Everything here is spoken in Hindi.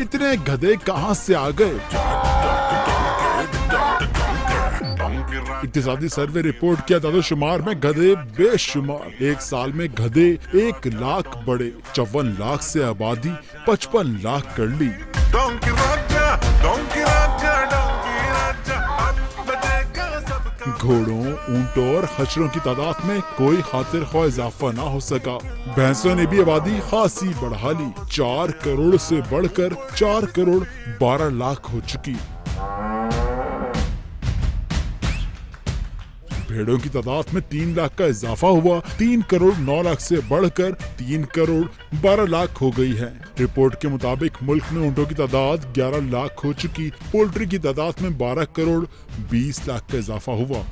इतने गधे कहां से आ गए? इक्तिसादी सर्वे रिपोर्ट के दादोशुमार में गधे बेशुमार। एक साल में गधे 1 लाख बढ़े। 54 लाख से आबादी 55 लाख कर ली। घोड़ों, ऊंटों और खच्चरों की तादाद में कोई खातिर ख्वाह इजाफा ना हो सका। भैंसों ने भी आबादी खासी बढ़ा ली। 4 करोड़ से बढ़कर 4 करोड़ 12 लाख हो चुकी। भेड़ों की तादाद में 3 लाख का इजाफा हुआ। 3 करोड़ 9 लाख से बढ़कर 3 करोड़ 12 लाख हो गई है। रिपोर्ट के मुताबिक मुल्क में ऊंटों की तादाद 11 लाख हो चुकी। पोल्ट्री की तादाद में 12 करोड़ 20 लाख का इजाफा हुआ।